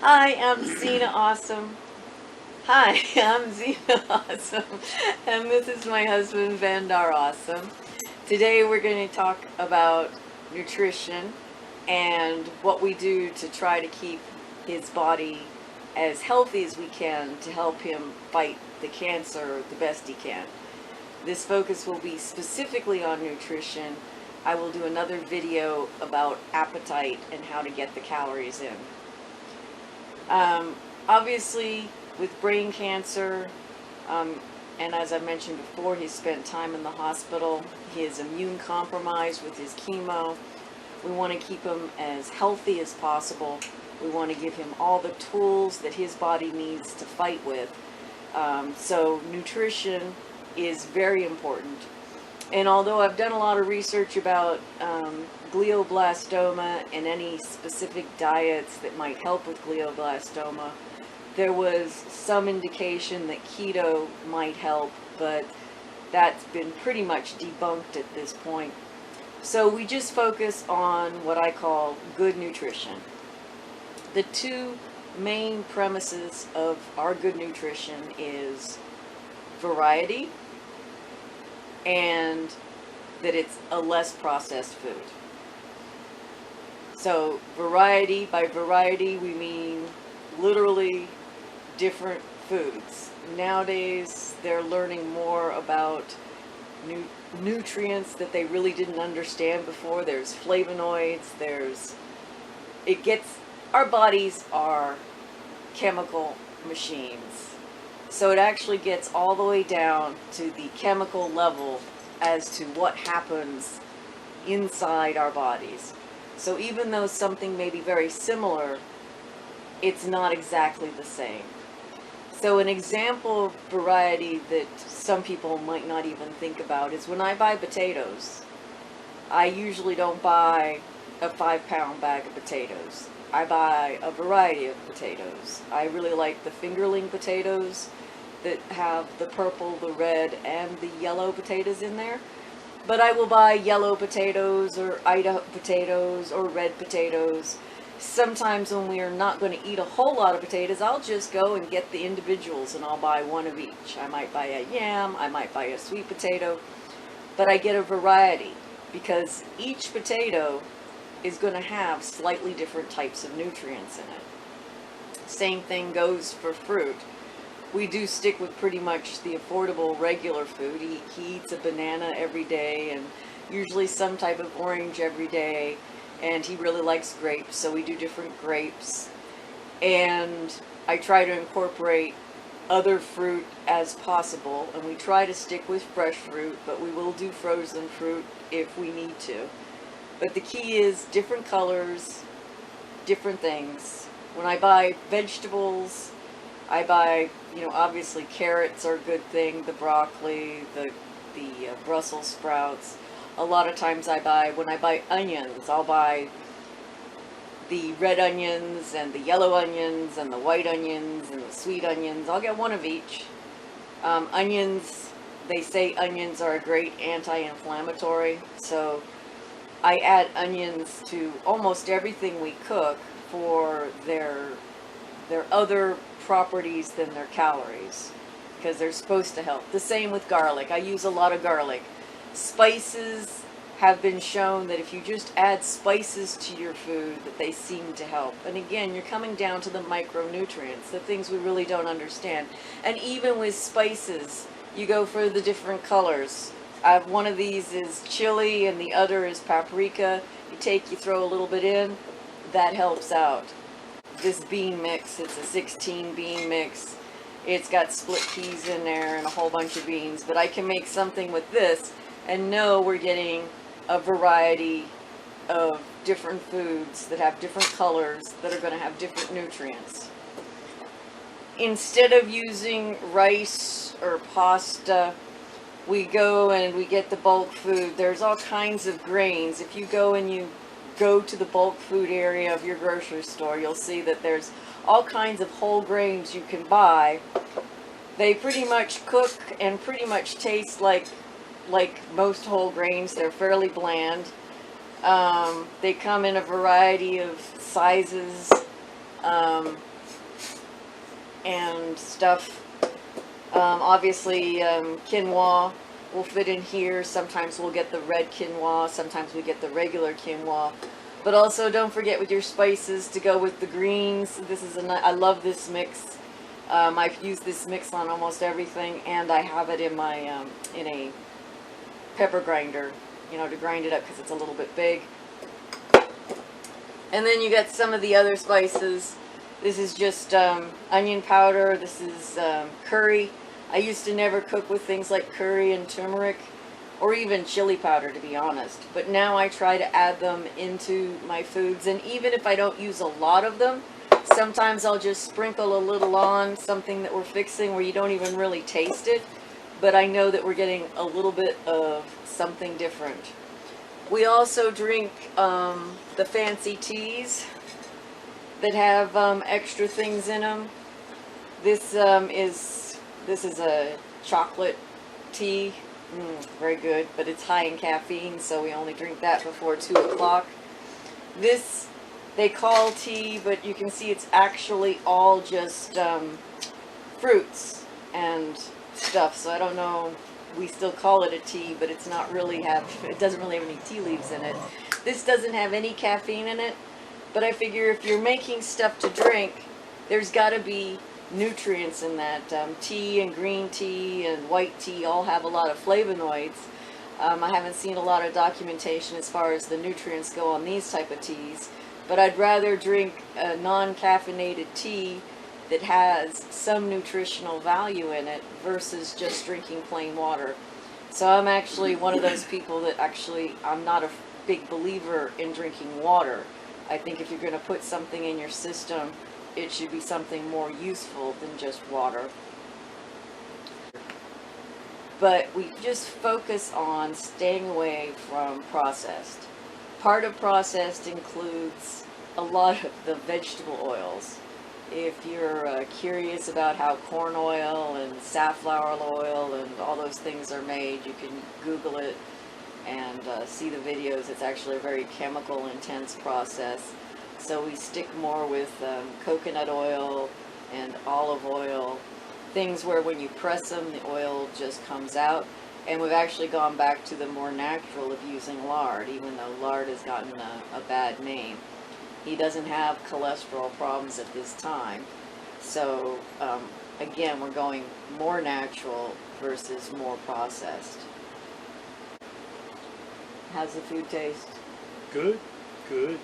Hi, I'm Zena Awesome. Hi, I'm Zena Awesome, and this is my husband Vandar Awesome. Today we're going to talk about nutrition and what we do to try to keep his body as healthy as we can to help him fight the cancer the best he can. This focus will be specifically on nutrition. I will do another video about appetite and how to get the calories in. Obviously, with brain cancer, and as I mentioned before, he spent time in the hospital. He is immune compromised with his chemo. We want to keep him as healthy as possible. We want to give him all the tools that his body needs to fight with. So nutrition is very important. And although I've done a lot of research about glioblastoma and any specific diets that might help with glioblastoma, there was some indication that keto might help, but that's been pretty much debunked at this point. So we just focus on what I call good nutrition. The two main premises of our good nutrition is variety and that it's a less processed food. So variety, by variety we mean literally different foods. Nowadays they're learning more about nutrients that they really didn't understand before. There's flavonoids, our bodies are chemical machines. So it actually gets all the way down to the chemical level as to what happens inside our bodies. So even though something may be very similar, it's not exactly the same. So an example of variety that some people might not even think about is when I buy potatoes, I usually don't buy a 5-pound bag of potatoes. I buy a variety of potatoes. I really like the fingerling potatoes that have the purple, the red, and the yellow potatoes in there. But I will buy yellow potatoes or Idaho potatoes or red potatoes. Sometimes when we are not going to eat a whole lot of potatoes, I'll just go and get the individuals and I'll buy one of each. I might buy a yam, I might buy a sweet potato, but I get a variety because each potato is going to have slightly different types of nutrients in it. Same thing goes for fruit. We do stick with pretty much the affordable regular food. He eats a banana every day and usually some type of orange every day, and he really likes grapes, so we do different grapes. And I try to incorporate other fruit as possible, and we try to stick with fresh fruit, but we will do frozen fruit if we need to. But the key is different colors, different things. When I buy vegetables, I buy, obviously carrots are a good thing, the broccoli, the Brussels sprouts. A lot of times when I buy onions, I'll buy the red onions and the yellow onions and the white onions and the sweet onions. I'll get one of each. Onions, they say onions are a great anti-inflammatory, so I add onions to almost everything we cook for their other properties than their calories, because they're supposed to help. The same with garlic. I use a lot of garlic. Spices have been shown that if you just add spices to your food, that they seem to help. And again, you're coming down to the micronutrients, the things we really don't understand. And even with spices, you go for the different colors. One of these is chili and the other is paprika. You throw a little bit in, that helps out. This bean mix, it's a 16 bean mix. It's got split peas in there and a whole bunch of beans, but I can make something with this and know we're getting a variety of different foods that have different colors that are going to have different nutrients. Instead of using rice or pasta, we go and we get the bulk food. There's all kinds of grains. If you go to the bulk food area of your grocery store, you'll see that there's all kinds of whole grains you can buy. They pretty much cook and pretty much taste like most whole grains. They're fairly bland. They come in a variety of sizes and stuff. Obviously, quinoa will fit in here. Sometimes we'll get the red quinoa, sometimes we get the regular quinoa. But also don't forget with your spices to go with the greens. This is I love this mix. I've used this mix on almost everything, and I have it in my in a pepper grinder, you know, to grind it up because it's a little bit big. And then you get some of the other spices. This is just onion powder. This is curry. I used to never cook with things like curry and turmeric, or even chili powder, to be honest. But now I try to add them into my foods, and even if I don't use a lot of them, sometimes I'll just sprinkle a little on something that we're fixing where you don't even really taste it, but I know that we're getting a little bit of something different. We also drink the fancy teas that have extra things in them. This is a chocolate tea. Very good, but it's high in caffeine, so we only drink that before 2 o'clock. This they call tea, but you can see it's actually all just fruits and stuff, so I don't know, we still call it a tea, but it's not really it doesn't really have any tea leaves in it. This doesn't have any caffeine in it, but I figure if you're making stuff to drink, there's got to be nutrients in that. Tea and green tea and white tea all have a lot of flavonoids. I haven't seen a lot of documentation as far as the nutrients go on these type of teas, but I'd rather drink a non-caffeinated tea that has some nutritional value in it versus just drinking plain water. So I'm actually one of those people that I'm not a big believer in drinking water. I think if you're going to put something in your system, it should be something more useful than just water. But we just focus on staying away from processed. Part of processed includes a lot of the vegetable oils. If you're curious about how corn oil and safflower oil and all those things are made, you can Google it and see the videos. It's actually a very chemical intense process. So we stick more with coconut oil and olive oil, things where when you press them, the oil just comes out. And we've actually gone back to the more natural of using lard, even though lard has gotten a bad name. He doesn't have cholesterol problems at this time. So again, we're going more natural versus more processed. How's the food taste? Good, good.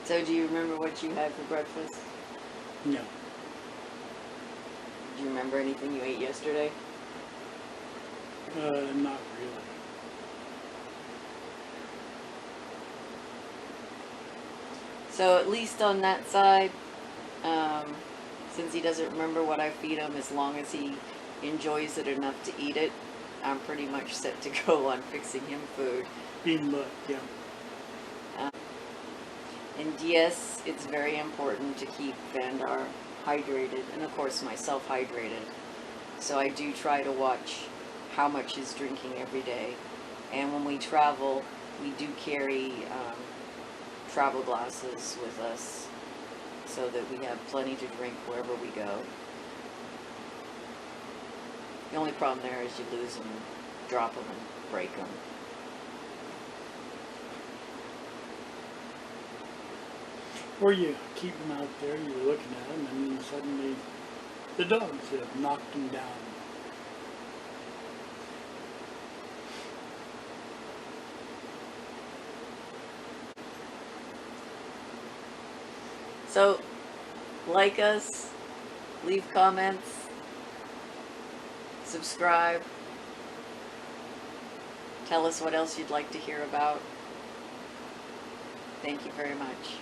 So do you remember what you had for breakfast? No. Do you remember anything you ate yesterday? Not really. So at least on that side, since he doesn't remember what I feed him, as long as he enjoys it enough to eat it, I'm pretty much set to go on fixing him food. Bean butt, yeah. And yes, it's very important to keep Vandar hydrated, and of course myself hydrated. So I do try to watch how much he's drinking every day. And when we travel, we do carry travel glasses with us so that we have plenty to drink wherever we go. The only problem there is you lose them, drop them, and break them. Or you keep them out there, you're looking at them, and then suddenly the dogs have knocked them down. So, like us, leave comments, subscribe, tell us what else you'd like to hear about. Thank you very much.